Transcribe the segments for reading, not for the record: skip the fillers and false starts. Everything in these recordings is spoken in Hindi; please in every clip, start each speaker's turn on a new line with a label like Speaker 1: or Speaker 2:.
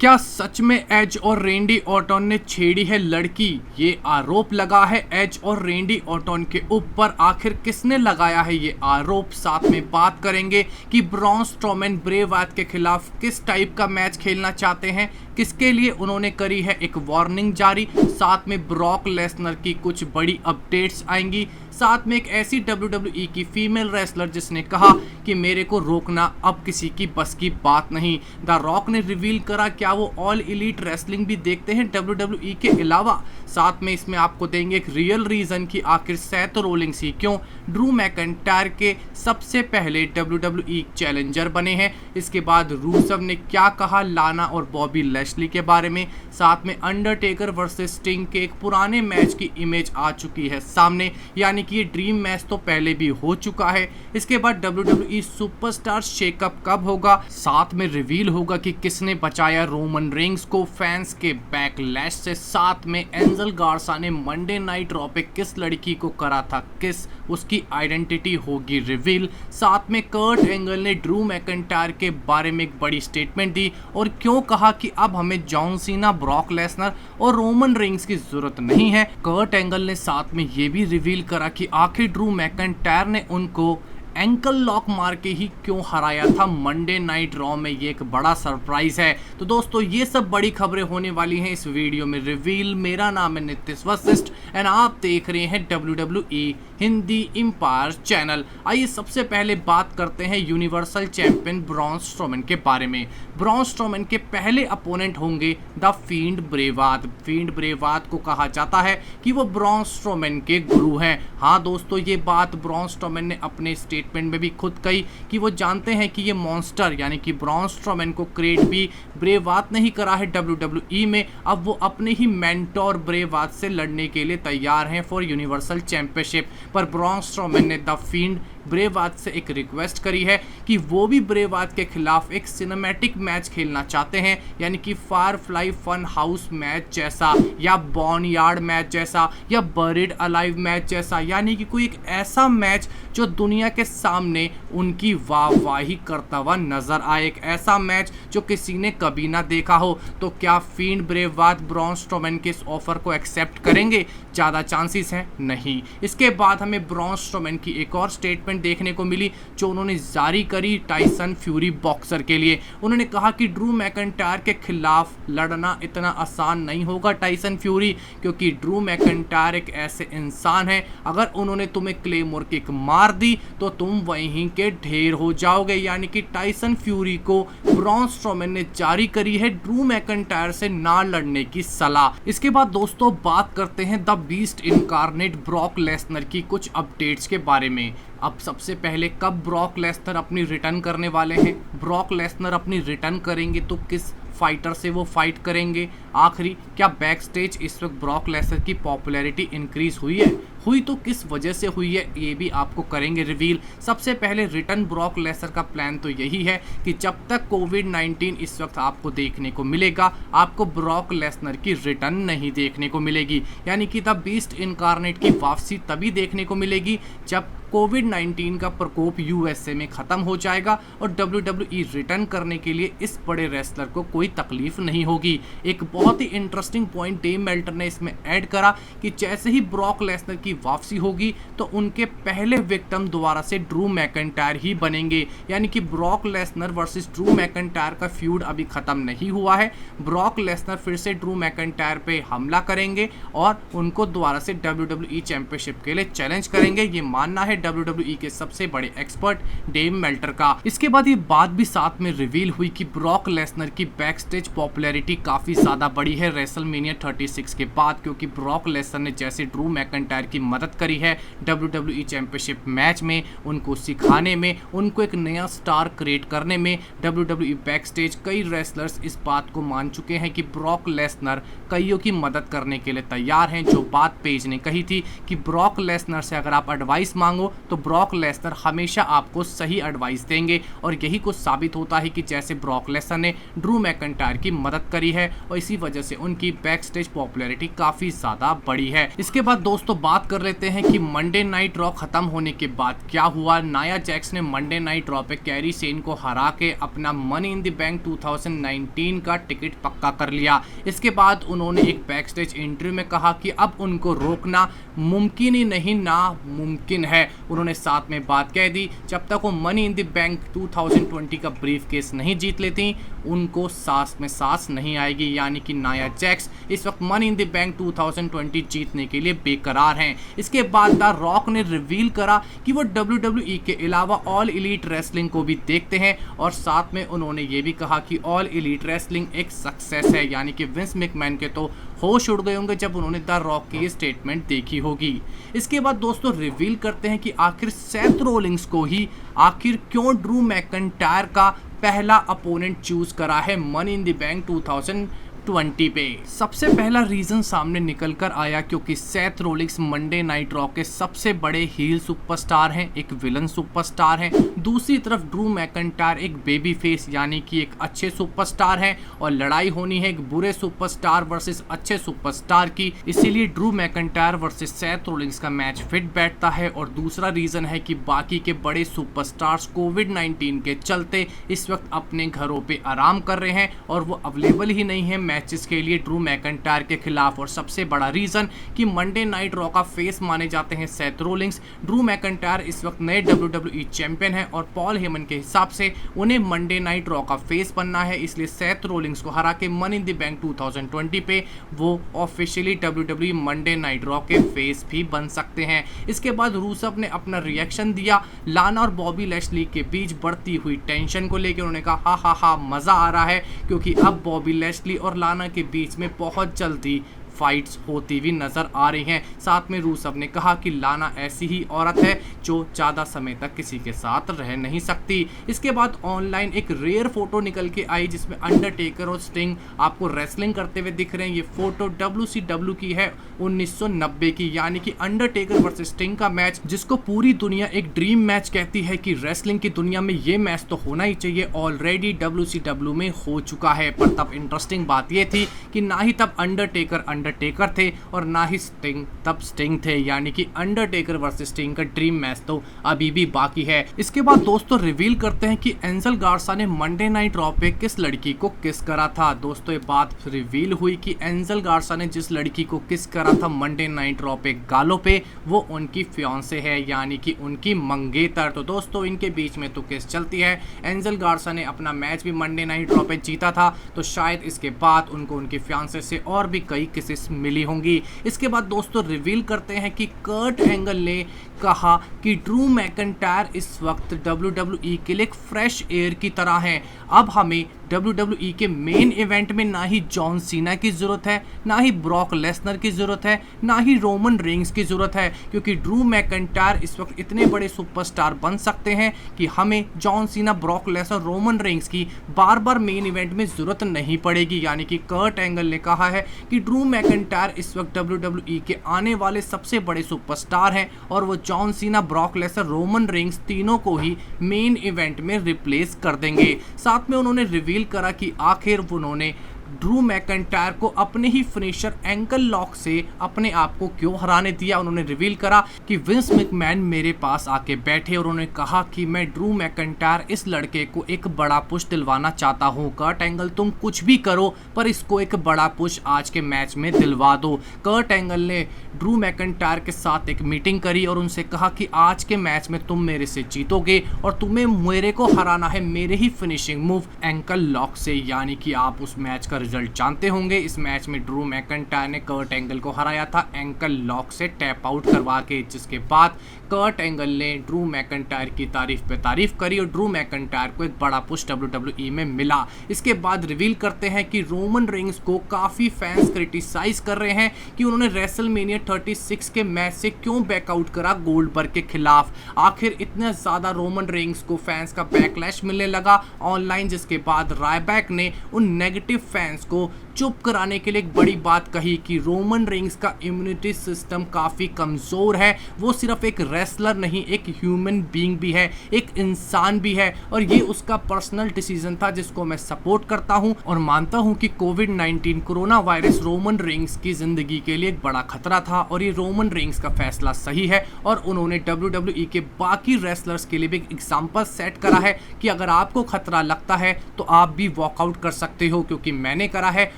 Speaker 1: क्या सच में एज और रेंडी ऑर्टन ने छेड़ी है लड़की? ये आरोप लगा है एज और रेंडी ऑर्टन के ऊपर। आखिर किसने लगाया है ये आरोप? साथ में बात करेंगे कि ब्रॉन स्ट्रोमैन ब्रे वायट के खिलाफ किस टाइप का मैच खेलना चाहते हैं, किसके लिए उन्होंने करी है एक वार्निंग जारी। साथ में ब्रॉक लेसनर की कुछ बड़ी अपडेट्स आएंगी। साथ में एक ऐसी WWE की फीमेल रेसलर जिसने कहा कि मेरे को रोकना अब किसी की बस की बात नहीं। द रॉक ने रिवील करा क्या वो ऑल एलीट रेसलिंग भी देखते हैं WWE के अलावा। साथ में इसमें आपको देंगे एक रियल रीजन कि आखिर सेथ रोलिंग्स ही क्यों ड्रू मैकइंटायर के सबसे पहले WWE चैलेंजर बने हैं। इसके बाद रूसव ने क्या कहा लाना और बॉबी लैशली के बारे में। साथ में अंडरटेकर वर्सेस स्टिंग के एक पुराने मैच की इमेज आ चुकी है सामने, यानी कि ये ड्रीम मैच तो पहले भी हो चुका है। इसके बाद WWE सुपरस्टार शेकअप कब होगा, साथ में रिवील होगा कि किसने बचाया रोमन रेंस को फैंस के बैकलैश से। साथ में एंजल गार्सा ने मंडे नाइट रॉ पे किस लड़की को करा था किस, उसकी आइडेंटिटी होगी रिवील। साथ में कर्ट एंगल ने ड्रू मैकइंटायर के बारे में एक बड़ी स्टेटमेंट दी और क्यों कहा कि अब हमें जॉन सीना, ब्रॉक लेसनर और रोमन रेंस की जरूरत नहीं है। कर्ट एंगल ने साथ में ये भी रिवील करा कि आखिर ड्रू मैकइंटायर ने उनको एंकल लॉक मार के ही क्यों हराया था मंडे नाइट रॉ में। ये एक बड़ा सरप्राइज है। तो दोस्तों ये सब बड़ी खबरें होने वाली हैं इस वीडियो में रिवील। मेरा नाम है नितिश वशिष्ठ एंड आप देख रहे हैं WWE हिंदी एम्पायर चैनल। आइए सबसे पहले बात करते हैं यूनिवर्सल चैंपियन ब्रॉन स्ट्रोमैन के बारे में। ब्रॉन स्ट्रोमैन के पहले अपोनेंट होंगे द फील्ड ब्रे वायट। फील्ड ब्रे वायट को कहा जाता है कि वो ब्रॉन स्ट्रोमैन के गुरु हैं। हाँ दोस्तों, ये बात ब्रॉन स्ट्रोमैन ने अपने स्टेटमेंट में भी खुद कही कि वो जानते हैं कि ये मॉन्स्टर यानी कि ब्रॉन स्ट्रोमैन को क्रिएट भी ब्रे वायट ने ही करा है WWE में। अब वो अपने ही मेंटोर ब्रे वायट से लड़ने के लिए तैयार हैं फॉर यूनिवर्सल चैंपियनशिप। पर ब्रॉन स्ट्रोमैन ने द फील्ड ब्रे वायट से एक रिक्वेस्ट करी है कि वो भी ब्रे वायट के खिलाफ एक सिनेमैटिक मैच खेलना चाहते हैं, यानी कि फायरफ्लाई फन हाउस मैच जैसा या बॉर्नयार्ड मैच जैसा या बरीड अलाइव मैच जैसा, यानी कि कोई एक ऐसा मैच जो दुनिया के सामने उनकी वाहवाही करता हुआ नजर आए, एक ऐसा मैच जो किसी ने कभी ना देखा हो। तो क्या फील्ड ब्रे वायट ब्रॉन स्ट्रोमैन के इस ऑफर को एक्सेप्ट करेंगे? ज़्यादा चांसेस हैं नहीं। इसके बाद हमें ब्रॉन स्ट्रोमैन की एक और स्टेटमेंट देखने को मिली जो उन्होंने जारी करी टाइसन फ्यूरी बॉक्सर के लिए। उन्होंने कहा कि ड्रू मैकइंटायर के खिलाफ लड़ना इतना आसान नहीं होगा टाइसन फ्यूरी, क्योंकि ड्रू मैकइंटायर एक ऐसे इंसान है अगर उन्होंने तुम्हें क्लेमोर किक मार दी तो तुम वहीं के ढेर हो जाओगे। यानी कि टाइसन फ्यूरी को ब्रॉन स्ट्रोमैन ने जारी करी है ड्रू मैकइंटायर से ना लड़ने की सलाह। इसके बाद दोस्तों बात करते हैं the beast incarnate Brock Lesnar की कुछ अपडेट्स के बारे में। अब सबसे पहले कब ब्रॉक लेसनर अपनी रिटर्न करने वाले हैं? ब्रॉक लेसनर अपनी रिटर्न करेंगे तो किस फाइटर से वो फाइट करेंगे? आखिरी क्या बैक स्टेज इस वक्त ब्रॉक लेसनर की पॉपुलैरिटी इंक्रीज हुई है? हुई तो किस वजह से हुई है ये भी आपको करेंगे रिवील। सबसे पहले रिटर्न ब्रॉक लेसनर का प्लान तो यही है कि जब तक कोविड-19 इस वक्त आपको देखने को मिलेगा, आपको ब्रॉक लेसनर की रिटर्न नहीं देखने को मिलेगी। यानी कि द बीस्ट इनकार्नेट की वापसी तभी देखने को मिलेगी जब कोविड-19 का प्रकोप USA में ख़त्म हो जाएगा और WWE रिटर्न करने के लिए इस बड़े रेसलर को कोई तकलीफ नहीं होगी। एक बहुत ही इंटरेस्टिंग पॉइंट डेम मेल्टर ने इसमें ऐड करा कि जैसे ही ब्रॉक लेसनर की वापसी होगी तो उनके पहले विक्टिम दोबारा से ड्रू मैकइंटायर ही बनेंगे। यानी कि Brock Lesnar versus Drew McIntyre का फ्यूड अभी ख़त्म नहीं हुआ है। ब्रॉक लेसनर फिर से ड्रू मैकइंटायर पे हमला करेंगे और उनको दोबारा से WWE चैंपियनशिप के लिए चैलेंज करेंगे। ये मानना है WWE के सबसे बड़े एक्सपर्ट डेम मेल्टर का। इसके बाद ये बात भी साथ में रिवील हुई कि ब्रॉक लेसनर की बैकस्टेज पॉपुलैरिटी काफी ज्यादा बढ़ी है रेसलमेनिया 36 के बाद, क्योंकि ब्रॉक लेसनर ने जैसे ड्रू मैकइंटायर की मदद करी है WWE चैंपियनशिप मैच में, उनको सिखाने में, उनको एक नया स्टार क्रिएट करने में। WWE बैकस्टेज कई रेसलर्स इस बात को मान चुके हैं कि ब्रॉक लेसनर कईयों की मदद करने के लिए तैयार हैं। जो बात पेज ने कही थी कि ब्रॉक लेसनर से अगर आप एडवाइस मांगो हो तो ब्रॉक लेसनर हमेशा आपको सही एडवाइस देंगे और यही कुछ साबित होता है कि जैसे ब्रॉक लेसनर ने ड्रू मैकइंटायर की मदद करी है और इसी वजह से उनकी बैक स्टेज पॉपुलैरिटी काफी ज्यादा बढ़ी है। इसके बाद दोस्तों बात कर लेते हैं कि मंडे नाइट रॉ खत्म होने के बाद क्या हुआ। नाया जैक्स ने मंडे नाइट रॉ पे कैरी सेन को हरा के अपना मनी इन द बैंक 2019 का टिकट पक्का कर लिया। इसके बाद उन्होंने एक बैक स्टेज इंटरव्यू में कहा कि अब उनको रोकना मुमकिन ही नहीं नामुमकिन है। उन्होंने साथ में बात कह दी जब तक वो मनी इन द बैंक 2020 का ब्रीफ केस नहीं जीत लेती उनको सांस में सांस नहीं आएगी। यानी कि नाया जैक्स इस वक्त मनी इन द बैंक 2020 जीतने के लिए बेकरार हैं। इसके बाद द रॉक ने रिवील करा कि वो WWE के अलावा ऑल एलीट रेसलिंग को भी देखते हैं और साथ में उन्होंने ये भी कहा कि ऑल एलीट रेसलिंग एक सक्सेस है। यानी कि विंस मैकमैन के तो होश उड़ गए होंगे जब उन्होंने द रॉक की स्टेटमेंट देखी होगी। इसके बाद दोस्तों रिवील करते हैं कि आखिर सेथ रोलिंग्स को ही आखिर क्यों ड्रू मैकइंटायर का पहला अपोनेंट चूज करा है मनी इन द बैंक 2020 पे। सबसे पहला रीजन सामने निकल कर आया क्योंकि Seth Rawlings Monday night raw के सबसे बड़े हील सुपरस्टार हैं, एक विलन सुपरस्टार हैं। दूसरी तरफ ड्रू मैकइंटायर एक बेबी फेस यानी कि एक अच्छे सुपरस्टार हैं और लड़ाई होनी है एक बुरे सुपरस्टार वर्सेस अच्छे सुपरस्टार की। इसीलिए Drew McIntyre versus Seth Rawlings का मैच फिट बैठता है। और दूसरा रीजन है कि बाकी के बड़े सुपरस्टार्स कोविड-19 के चलते इस वक्त अपने घरों पे आराम कर रहे हैं और वो अवेलेबल ही नहीं है मैचेस के लिए ड्रू मैकइंटायर के खिलाफ। और सबसे बड़ा रीजन कि मंडे नाइट रॉ का फेस माने जाते हैं सेथ रोलिंग्स। ड्रू मैकइंटायर इस वक्त नए WWE चैंपियन हैं और पॉल हेमन के हिसाब से उन्हें मंडे नाइट रॉ का फेस बनना है। इसलिए सेथ रोलिंग्स को हरा के मनी इन द बैंक 2020 पे वो officially WWE Monday night raw के फेस भी बन सकते हैं। इसके बाद रूसव ने अपना रिएक्शन दिया लाना और बॉबी लैशली के बीच बढ़ती हुई टेंशन को लेकर। उन्होंने कहा हा मजा आ रहा है क्योंकि अब बॉबी लैशली और लाना के बीच में बहुत जल्दी फाइट्स होती हुई नजर आ रही हैं। साथ में रूसव ने कहा कि लाना ऐसी ही औरत है जो ज़्यादा समय तक किसी के साथ रह नहीं सकती। इसके बाद ऑनलाइन एक रेयर फोटो निकल के आई जिसमें अंडरटेकर और स्टिंग आपको रेसलिंग करते हुए दिख रहे हैं। ये फोटो WCW की है 1990 की, यानी कि अंडरटेकर वर्सेस स्टिंग का मैच जिसको पूरी दुनिया एक ड्रीम मैच कहती है कि रेसलिंग की दुनिया में ये मैच तो होना ही चाहिए। ऑलरेडी WCW में हो चुका है। पर तब इंटरेस्टिंग बात ये थी कि ना ही तब अंडरटेकर थे और ना ही स्टिंग तब स्टिंग थे। यानी कि अंडरटेकर वर्सेस स्टिंग का ड्रीम मैच तो अभी भी बाकी है। इसके बाद दोस्तों रिवील करते हैं कि एंजल गार्सा ने मंडे नाइट रॉ पे किस लड़की को किस करा था। दोस्तों ये बात रिवील हुई कि एंजल गार्सा ने जिस लड़की को किस करा था मंडे नाइट रॉ पे गालो पे वो उनकी फियांसे है यानी कि उनकी मंगेतर। तो दोस्तों इनके बीच में तो किस चलती है। एंजल गार्सा ने अपना मैच भी मंडे नाइट रॉ पे जीता था तो शायद इसके बाद उनको उनके फियांसे से और भी कई किसेस मिली होंगी। इसके बाद दोस्तों रिवील करते हैं कि कर्ट एंगल ने कहा कि ड्रू मैकइंटायर इस वक्त WWE के लिए एक फ्रेश एयर की तरह है। अब हमें WWE के मेन इवेंट में ना ही जॉन सीना की ज़रूरत है, ना ही ब्रॉक लेसनर की ज़रूरत है, ना ही रोमन रेंग्स की ज़रूरत है क्योंकि ड्रू मैकइंटायर इस वक्त इतने बड़े सुपरस्टार बन सकते हैं कि हमें John Cena, Brock Lesnar, Roman Reigns की बार बार मेन इवेंट में ज़रूरत नहीं पड़ेगी। यानी कि कर्ट एंगल ने कहा है कि ड्रू मैकइंटायर इस वक्त WWE के आने वाले सबसे बड़े सुपरस्टार हैं और वो John Cena, Brock Lesnar, Roman Reigns तीनों को ही मेन इवेंट में रिप्लेस कर देंगे। साथ में उन्होंने रिवील करा कि आखिर उन्होंने ड्रू मैकइंटायर को अपने ही फिनिशर एंकल लॉक से अपने आप को क्यों हराने दिया। उन्होंने रिवील करा कि विंस मैकमैन मेरे पास आके बैठे और उन्होंने कहा कि मैं ड्रू मैकइंटायर इस लड़के को एक बड़ा पुश दिलवाना चाहता हूं। कर्ट एंगल तुम कुछ भी करो पर इसको एक बड़ा पुश आज के मैच में दिलवा दो। कर्ट एंगल ने ड्रू मैकइंटायर के साथ एक मीटिंग करी और उनसे कहा कि आज के मैच में तुम मेरे से जीतोगे और तुम्हें मेरे को हराना है मेरे ही फिनिशिंग मूव एंकल लॉक से। यानी कि आप उस मैच का रिजल्ट जानते होंगे। इस मैच में ड्रू मैकइंटायर ने कर्ट एंगल को हराया था एंकल लॉक से टैप आउट करवा के, जिसके बाद कर्ट एंगल ने ड्रू मैकइंटायर की तारीफ पे तारीफ करी और ड्रू मैकइंटायर को एक बड़ा पुश WWE में मिला। इसके बाद रिवील करते हैं कि रोमन रेंग्स को काफ़ी फैंस क्रिटिसाइज कर रहे हैं कि उन्होंने रेसलमेनिया 36 के मैच से क्यों बैकआउट करा गोल्डबर्ग के खिलाफ। आखिर इतना ज़्यादा रोमन रेंग्स को फैंस का बैकलैश मिलने लगा ऑनलाइन, जिसके बाद रायबैक ने उन नेगेटिव फैंस फैंस को चुप कराने के लिए एक बड़ी बात कही कि रोमन रेंस का इम्यूनिटी सिस्टम काफ़ी कमज़ोर है, वो सिर्फ एक रेसलर नहीं, एक ह्यूमन बीइंग भी है, एक इंसान भी है, और ये उसका पर्सनल डिसीजन था जिसको मैं सपोर्ट करता हूं और मानता हूं कि कोविड-19 कोरोना वायरस रोमन रेंस की ज़िंदगी के लिए एक बड़ा खतरा था और ये रोमन रेंस का फैसला सही है और उन्होंने WWE के बाकी रेसलर्स के लिए भी एक एग्जाम्पल सेट करा है कि अगर आपको खतरा लगता है तो आप भी वॉकआउट कर सकते हो, क्योंकि मैंने करा है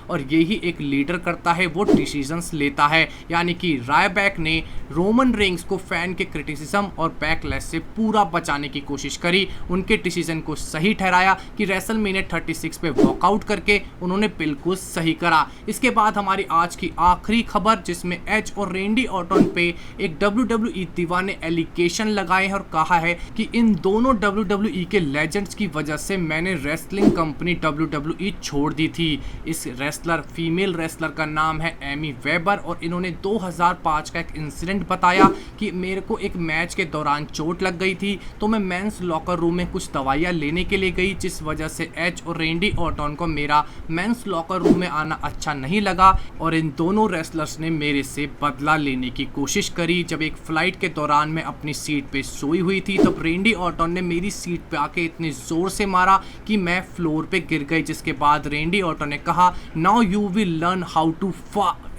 Speaker 1: और यही एक लीडर करता है, वो डिसीजंस लेता है। यानी कि रायबैक ने रोमन रेंस को फैन के क्रिटिसिज्म और बैकलैश से पूरा बचाने की कोशिश करी, उनके डिसीजन को सही ठहराया कि रेसलमेनिया 36 पे वॉकआउट करके उन्होंने बिल्कुल सही करा। इसके बाद हमारी आज की आखिरी खबर, जिसमें एज और रेंडी ऑर्टन पे एक WWE दीवार ने एलिगेशन लगाए हैं और कहा है कि इन दोनों WWE के लेजेंड्स की वजह से मैंने रेसलिंग कंपनी WWE छोड़ दी थी। इस फीमेल रेसलर का नाम है एमी वेबर और इन्होंने 2005 का एक इंसिडेंट बताया कि मेरे को एक मैच के दौरान चोट लग गई थी, तो मैं मेंस लॉकर रूम में कुछ दवाइयाँ लेने के लिए गई, जिस वजह से एज और रेंडी ऑर्टन को मेरा मेंस लॉकर रूम में आना अच्छा नहीं लगा और इन दोनों रेसलर्स ने मेरे से बदला लेने की कोशिश करी। जब एक फ्लाइट के दौरान मैं अपनी सीट पे सोई हुई थी तब रेंडी ऑर्टन ने मेरी सीट पे आके इतने जोर से मारा कि मैं फ्लोर पे गिर गई, जिसके बाद रेंडी ऑर्टन ने कहा now you will learn how to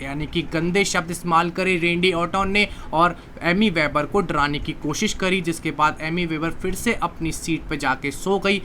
Speaker 1: यानी कि गंदे शब्द इस्तेमाल करे रेंडी ऑर्टन ने और एमी वेबर को डराने की कोशिश करी, जिसके बाद एमी वेबर फिर से अपनी सीट पर जाके सो गई